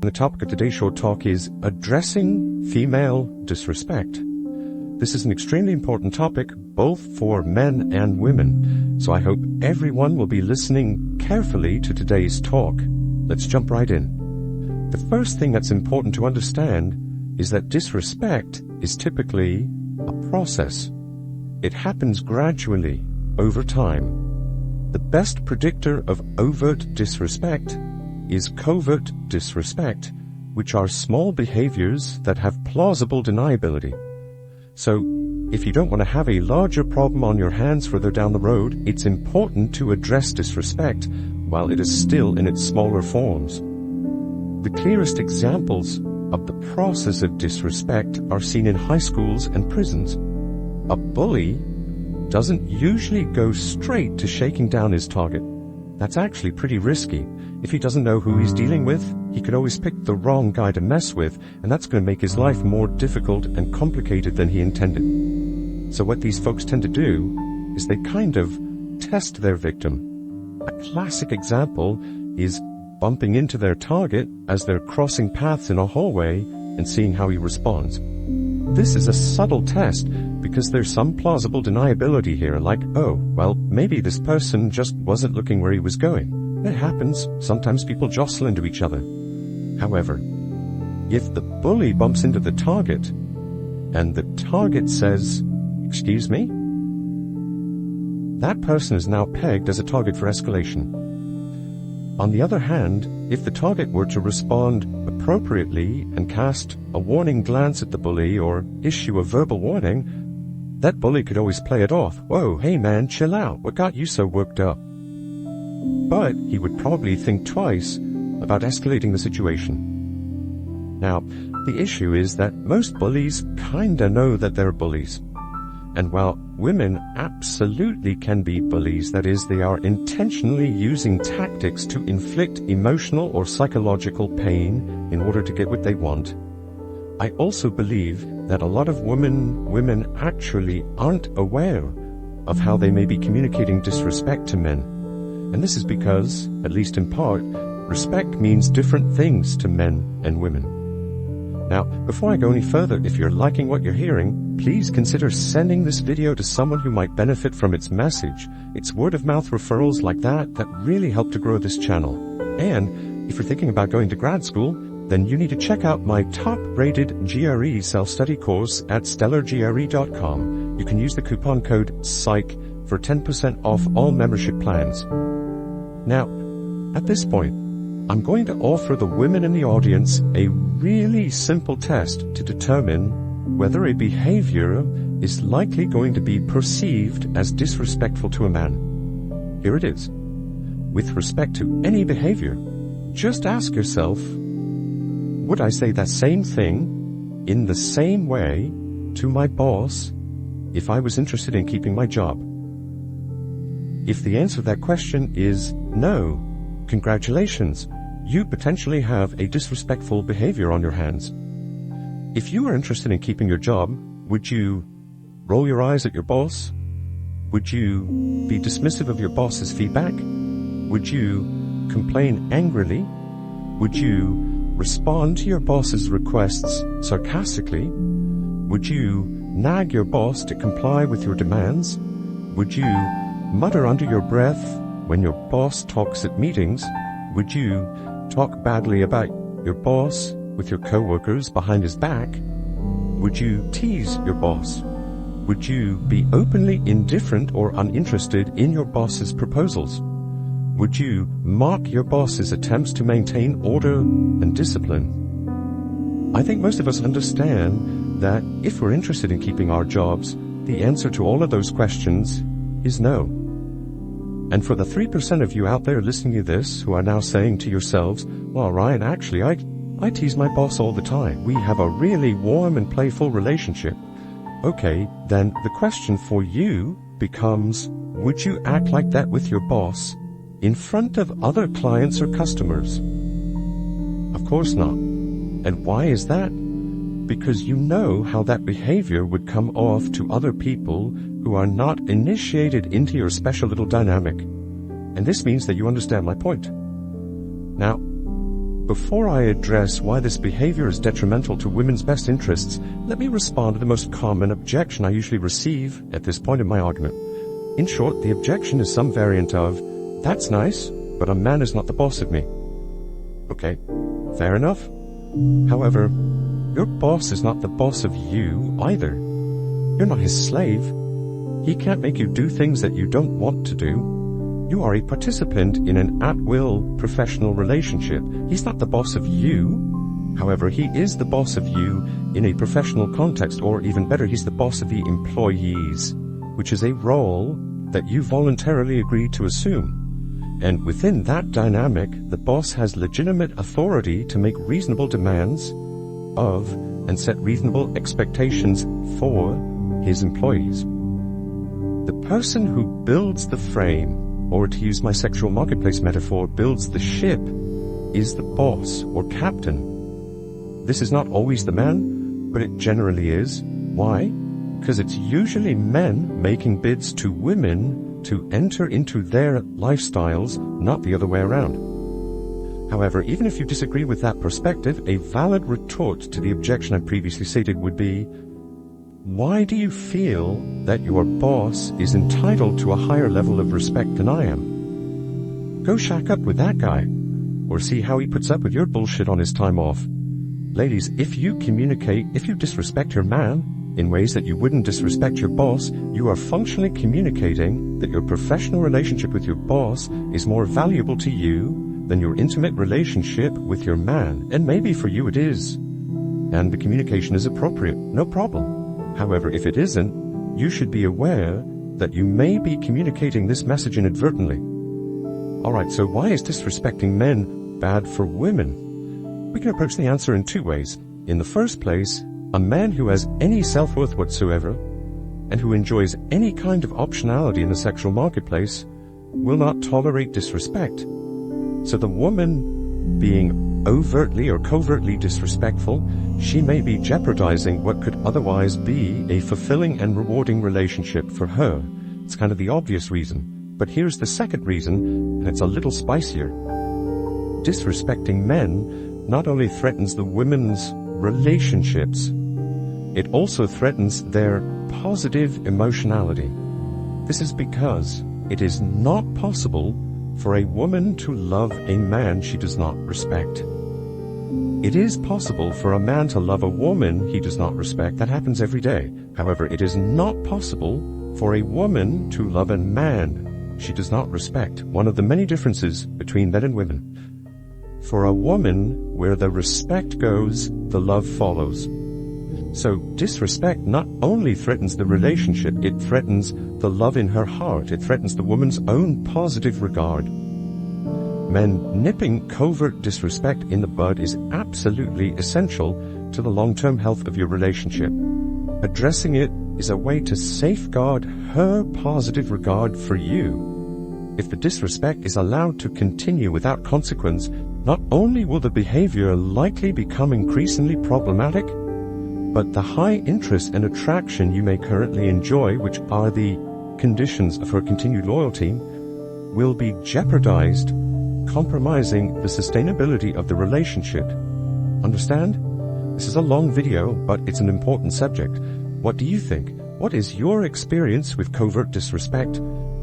the topic of today's short talk is addressing female disrespect. This is an extremely important topic, both for men and women, so I hope everyone will be listening carefully to today's talk. Let's jump right in. The first thing that's important to understand is that disrespect is typically a process. It happens gradually, over time. The best predictor of overt disrespect is covert disrespect, which are small behaviors that have plausible deniability. So, if you don't want to have a larger problem on your hands further down the road, it's important to address disrespect while it is still in its smaller forms. The clearest examples of the process of disrespect are seen in high schools and prisons. A bully doesn't usually go straight to shaking down his target. That's actually pretty risky. If he doesn't know who he's dealing with, he could always pick the wrong guy to mess with, and that's going to make his life more difficult and complicated than he intended. So what these folks tend to do is they kind of test their victim. A classic example is bumping into their target as they're crossing paths in a hallway and seeing how he responds. This is a subtle test because there's some plausible deniability here, like, oh, well, maybe this person just wasn't looking where he was going. It happens. Sometimes people jostle into each other. However, if the bully bumps into the target and the target says, "Excuse me?" that person is now pegged as a target for escalation. On the other hand, if the target were to respond appropriately and cast a warning glance at the bully or issue a verbal warning, that bully could always play it off. "Whoa, hey man, chill out. What got you so worked up?" But he would probably think twice about escalating the situation. Now, the issue is that most bullies kinda know that they're bullies. And while women absolutely can be bullies, that is, they are intentionally using tactics to inflict emotional or psychological pain in order to get what they want, I also believe that a lot of women actually aren't aware of how they may be communicating disrespect to men. And this is because, at least in part, respect means different things to men and women. Now, before I go any further, if you're liking what you're hearing, please consider sending this video to someone who might benefit from its message. It's word-of-mouth referrals like that that really help to grow this channel. And if you're thinking about going to grad school, then you need to check out my top-rated GRE self-study course at stellargre.com. You can use the coupon code PSYCH for 10% off all membership plans. Now, at this point, I'm going to offer the women in the audience a really simple test to determine whether a behavior is likely going to be perceived as disrespectful to a man. Here it is. With respect to any behavior, just ask yourself, would I say that same thing in the same way to my boss if I was interested in keeping my job? If the answer to that question is no, congratulations, you potentially have a disrespectful behavior on your hands. If you are interested in keeping your job, would you roll your eyes at your boss? Would you be dismissive of your boss's feedback? Would you complain angrily? Would you respond to your boss's requests sarcastically? Would you nag your boss to comply with your demands? Would you mutter under your breath when your boss talks at meetings? Would you talk badly about your boss with your coworkers behind his back? Would you tease your boss? Would you be openly indifferent or uninterested in your boss's proposals? Would you mock your boss's attempts to maintain order and discipline? I think most of us understand that if we're interested in keeping our jobs, the answer to all of those questions is no. And for the 3% of you out there listening to this who are now saying to yourselves, "Well, Ryan, actually, I tease my boss all the time. We have a really warm and playful relationship." Okay, then the question for you becomes, would you act like that with your boss in front of other clients or customers? Of course not. And why is that? Because you know how that behavior would come off to other people who are not initiated into your special little dynamic. And this means that you understand my point. Now, Before I address why this behavior is detrimental to women's best interests, let me respond to the most common objection I usually receive at this point in my argument. In short, the objection is some variant of, "That's nice, but a man is not the boss of me." Okay, fair enough. However, your boss is not the boss of you either. You're not his slave. He can't make you do things that you don't want to do. You are a participant in an at-will professional relationship. He's not the boss of you. However, he is the boss of you in a professional context, or even better, he's the boss of the employees, which is a role that you voluntarily agree to assume. And within that dynamic, the boss has legitimate authority to make reasonable demands of and set reasonable expectations for his employees. The person who builds the frame, or to use my sexual marketplace metaphor, builds the ship, is the boss or captain. This is not always the man, but it generally is. Why? Because it's usually men making bids to women to enter into their lifestyles, not the other way around. However, even if you disagree with that perspective, a valid retort to the objection I previously stated would be, why do you feel that your boss is entitled to a higher level of respect than I am? Go shack up with that guy, or see how he puts up with your bullshit on his time off. Ladies, if you disrespect your man in ways that you wouldn't disrespect your boss, you are functionally communicating that your professional relationship with your boss is more valuable to you than your intimate relationship with your man. And maybe for you it is, and the communication is appropriate, no problem. However, if it isn't, you should be aware that you may be communicating this message inadvertently. Alright, so why is disrespecting men bad for women? We can approach the answer in two ways. In the first place, a man who has any self-worth whatsoever, and who enjoys any kind of optionality in the sexual marketplace, will not tolerate disrespect. So the woman being overtly or covertly disrespectful, she may be jeopardizing what could otherwise be a fulfilling and rewarding relationship for her. It's kind of the obvious reason. But here's the second reason, and it's a little spicier. Disrespecting men not only threatens the women's relationships, it also threatens their positive emotionality. This is because it is not possible for a woman to love a man she does not respect. It is possible for a man to love a woman he does not respect. That happens every day. However, it is not possible for a woman to love a man she does not respect. One of the many differences between men and women. For a woman, where the respect goes, the love follows. So disrespect not only threatens the relationship, it threatens the love in her heart. It threatens the woman's own positive regard. Men, nipping covert disrespect in the bud is absolutely essential to the long-term health of your relationship. Addressing it is a way to safeguard her positive regard for you. If the disrespect is allowed to continue without consequence, not only will the behavior likely become increasingly problematic, but the high interest and attraction you may currently enjoy, which are the conditions of her continued loyalty, will be jeopardized, compromising the sustainability of the relationship. Understand? This is a long video, but it's an important subject. What do you think? What is your experience with covert disrespect?